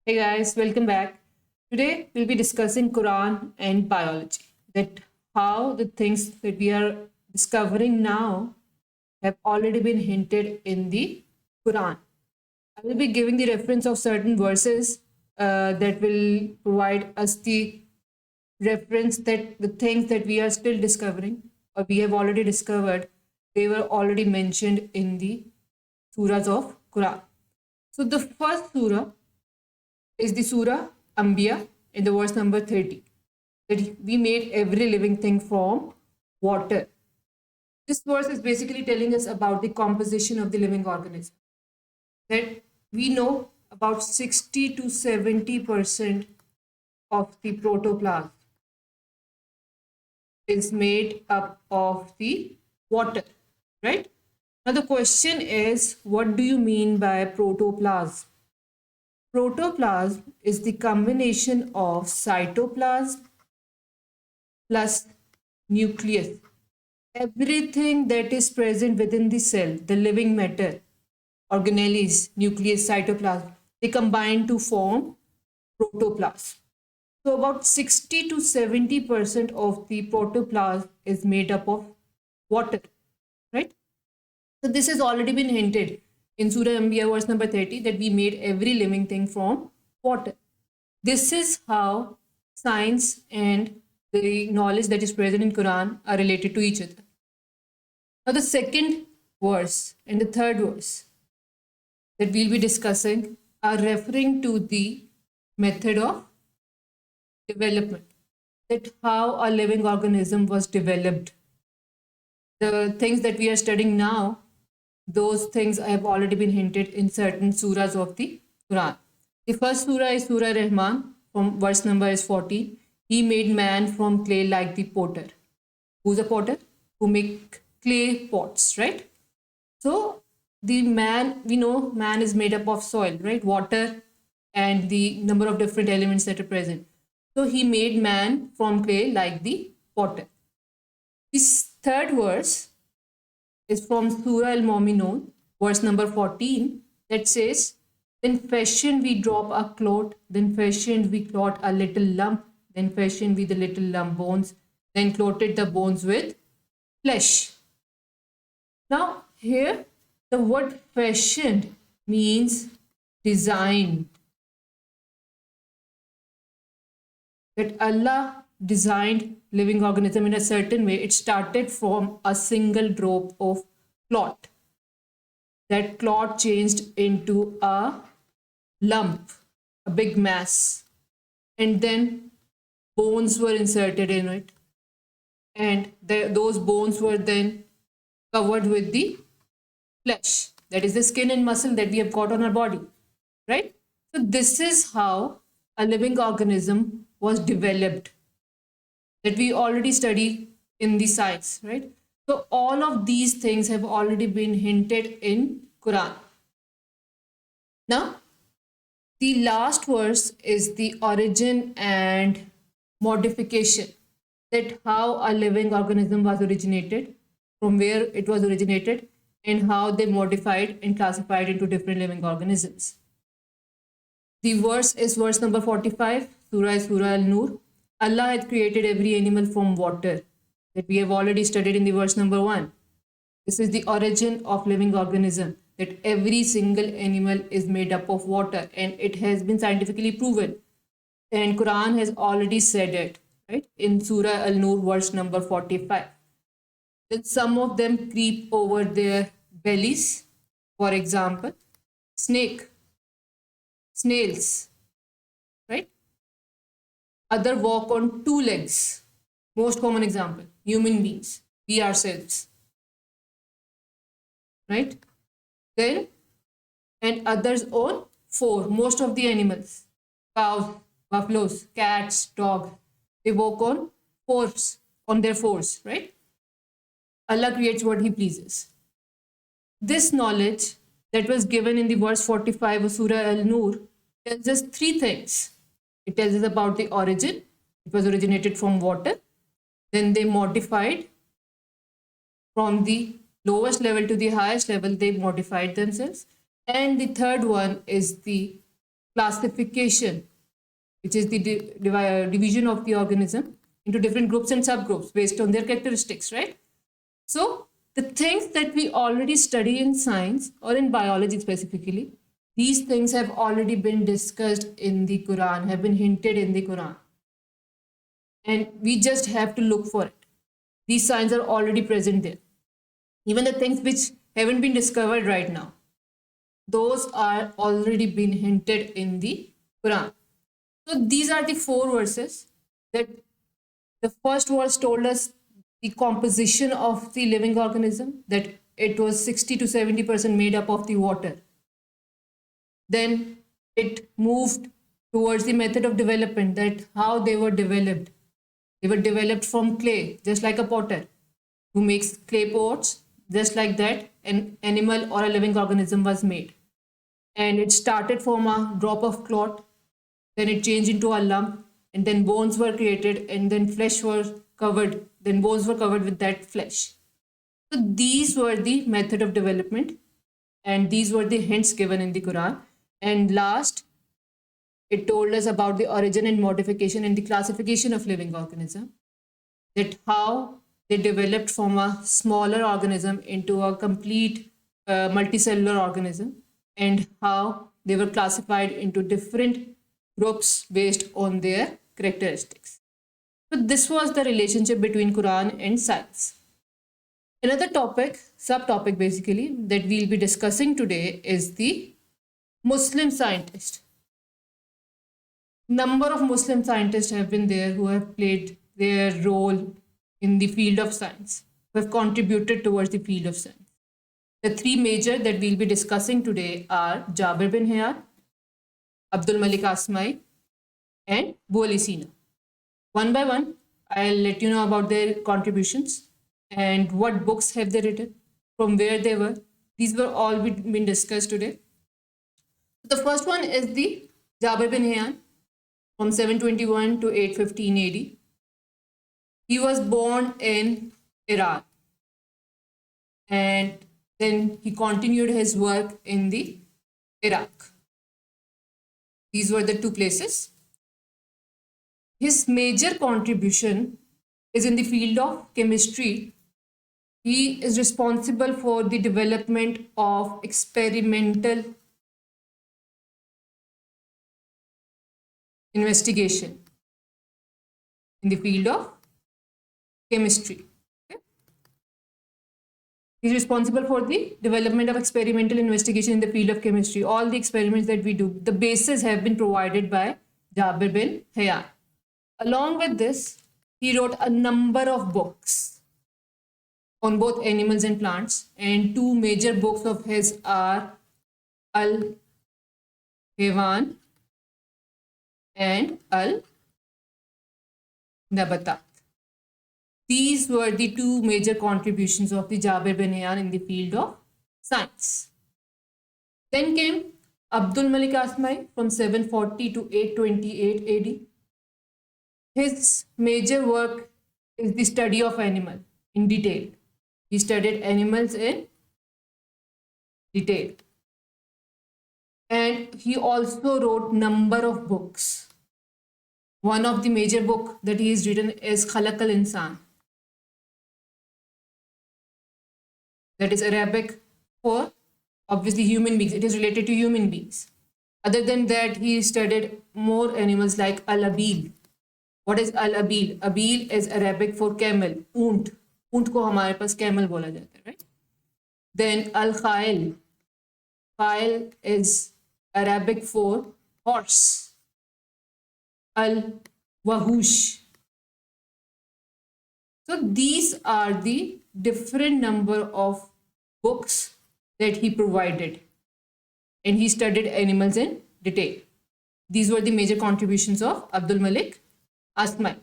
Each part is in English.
Hey guys, welcome back. Today we'll be discussing Quran and biology. That how the things that we are discovering now have already been hinted in the Quran. I will be giving the reference of certain verses that will provide us the reference that the things that we are still discovering or we have already discovered, they were already mentioned in the surahs of Quran. So the first surah is the Surah Anbiya in the verse number 30. That we made every living thing from water. This verse is basically telling us about the composition of the living organism. That we know about 60 to 70% of the protoplasm is made up of the water, right? Now the question is, what do you mean by protoplasm? Protoplasm is the combination of cytoplasm plus nucleus. Everything that is present within the cell, the living matter, organelles, nucleus, cytoplasm, they combine to form protoplasm. So about 60 to 70% of the protoplasm is made up of water, right? So this has already been hinted in Surah Anbiya verse number 30 that we made every living thing from water. This is how science and the knowledge that is present in Quran are related to each other. Now the second verse and the third verse that we'll be discussing are referring to the method of development, that how a living organism was developed. The things that we are studying now, those things have already been hinted in certain surahs of the Quran. The first surah is Surah Rahman, from verse number is 14. He made man from clay like the potter. Who's a potter? Who make clay pots, right? So the man, we know man is made up of soil, right? Water and the number of different elements that are present. So he made man from clay like the potter. This third verse is from Surah Al Mu'minun, verse number 14, that says, then fashioned we drop a clot, then fashioned we clot a little lump, then fashioned we the little lump bones, then clotted the bones with flesh. Now, here the word fashioned means designed. That Allah designed living organism in a certain way. It started from a single drop of clot. That clot changed into a lump, a big mass, and then bones were inserted in it, and those bones were then covered with the flesh, that is the skin and muscle that we have got on our body, right? So this is how a living organism was developed, that we already study in the science, right? So all of these things have already been hinted in Quran. Now the last verse is the origin and modification, that how a living organism was originated, from where it was originated, and how they modified and classified into different living organisms. The verse is verse number 45, Surah Al-Nur. Allah had created every animal from water, that we have already studied in the verse number 1. This is the origin of living organism, that every single animal is made up of water, and it has been scientifically proven. And Quran has already said it, right? In Surah Al-Nur, verse number 45. That some of them creep over their bellies. For example, snails, right? Other walk on two legs. Most common example, human beings, we ourselves, right? Then, and others on four. Most of the animals, cows, buffaloes, cats, dogs, they walk on fours, on their fours, right? Allah creates what He pleases. This knowledge that was given in the verse 45 of Surah Al-Nur tells us three things. It tells us about the origin. It was originated from water. Then they modified from the lowest level to the highest level. They modified themselves. And the third one is the classification, which is the division of the organism into different groups and subgroups based on their characteristics, right? So the things that we already study in science or in biology specifically, these things have already been discussed in the Quran, have been hinted in the Quran. And we just have to look for it. These signs are already present there. Even the things which haven't been discovered right now, those are already been hinted in the Quran. So these are the four verses that the first verse told us the composition of the living organism, that it was 60 to 70% made up of the water. Then it moved towards the method of development, that how they were developed. They were developed from clay, just like a potter who makes clay pots, just like that, an animal or a living organism was made. And it started from a drop of clot, then it changed into a lump, and then bones were created, and then flesh was covered, then bones were covered with that flesh. So these were the method of development, and these were the hints given in the Quran. And last, it told us about the origin and modification and the classification of living organism, that how they developed from a smaller organism into a complete multicellular organism, and how they were classified into different groups based on their characteristics. So this was the relationship between Quran and science. Another topic, subtopic basically, that we'll be discussing today is the Muslim scientist. Number of Muslim scientists have been there who have played their role in the field of science, who have contributed towards the field of science. The three major that we'll be discussing today are Jabir bin Hayyan, Abdul Malik Asma'i, and Abu Ali Sina. One by one, I'll let you know about their contributions and what books have they written, from where they were. These were all been discussed today. The first one is the Jabir bin Hayyan from 721 to 815 AD. He was born in Iran, and then he continued his work in the Iraq. These were the two places. His major contribution is in the field of chemistry. He is responsible for the development of experimental investigation in the field of chemistry. Okay? He's responsible for the development of experimental investigation in the field of chemistry. All the experiments that we do, the bases have been provided by Jabir bin Hayyan. Along with this, he wrote a number of books on both animals and plants, and two major books of his are Al-Haywan and Al-Nabatat. These were the two major contributions of the Jabir bin Hayyan in the field of science. Then came Abdul Malik Asma'i from 740 to 828 AD. His major work is the study of animal in detail. He studied animals in detail. And he also wrote number of books. One of the major book that he has written is Khalaq al-Insan. That is Arabic for obviously human beings. It is related to human beings. Other than that, he studied more animals like Al-Abil. What is Al-Abil? Abil is Arabic for camel, ऊंट. ऊंट को हमारे पास camel बोला जाता है, right? Then Al-Khail. Khail is Arabic for horse. Al-Wahush. So these are the different number of books that he provided, and he studied animals in detail. These were the major contributions of Abdul Malik Asma'i.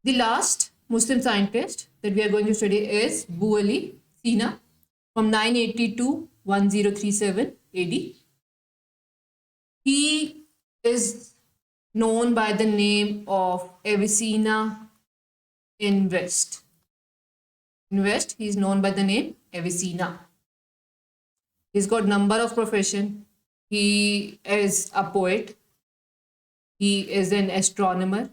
The last Muslim scientist that we are going to study is Abu Ali Sina from 980 to 1037 AD. He is known by the name of Avicenna in West. In West, he is known by the name Avicenna. He's got number of profession. He is a poet. He is an astronomer.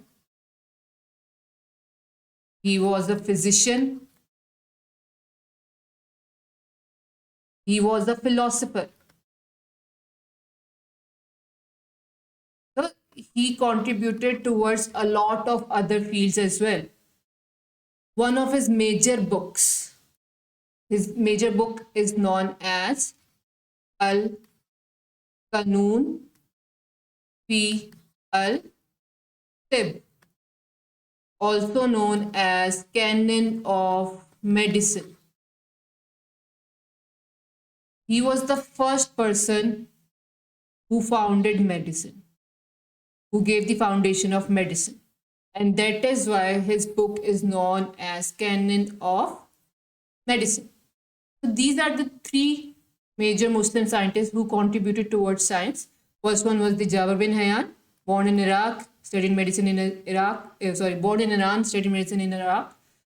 He was a physician. He was a philosopher. So he contributed towards a lot of other fields as well. One of his major book is known as Al Qanun fi al Tib, also known as Canon of Medicine. He was the first person who founded medicine, who gave the foundation of medicine. And that is why his book is known as Canon of Medicine. So these are the three major Muslim scientists who contributed towards science. First one was the Jabir bin Hayyan, born in Iraq, studied medicine in born in Iran, studied medicine in Iraq.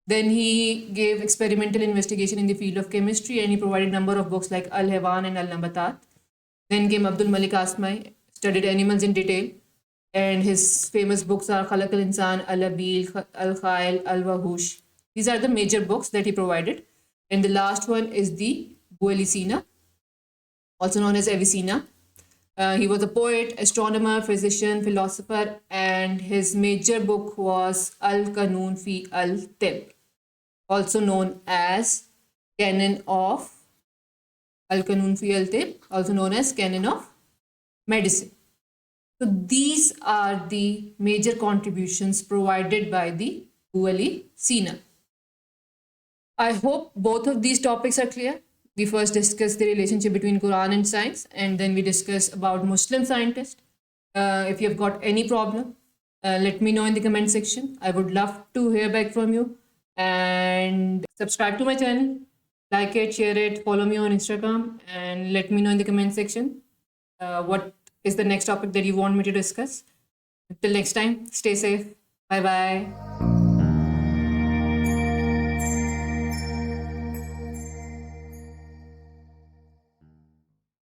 Then he gave experimental investigation in the field of chemistry, and he provided a number of books like Al-Hawan and Al-Nabatat. Then came Abdul Malik Asmai, studied animals in detail, and his famous books are Khalaq al-Insan, Al-Abil, Al-Khail, Al-Wahush. These are the major books that he provided. And the last one is the Avicenna, also known as Avicenna. He was a poet, astronomer, physician, philosopher, and his major book was Al-Qanun fi al-Tib, also known as Canon of Al-Qanun fi al-Tib, also known as Canon of Medicine. So these are the major contributions provided by the Avicenna. I hope both of these topics are clear. We first discussed the relationship between Quran and science, and then we discussed about Muslim scientists. If you've got any problem, let me know in the comment section. I would love to hear back from you. And subscribe to my channel, like it, share it, follow me on Instagram, and let me know in the comment section what is the next topic that you want me to discuss. Until next time, stay safe. Bye bye.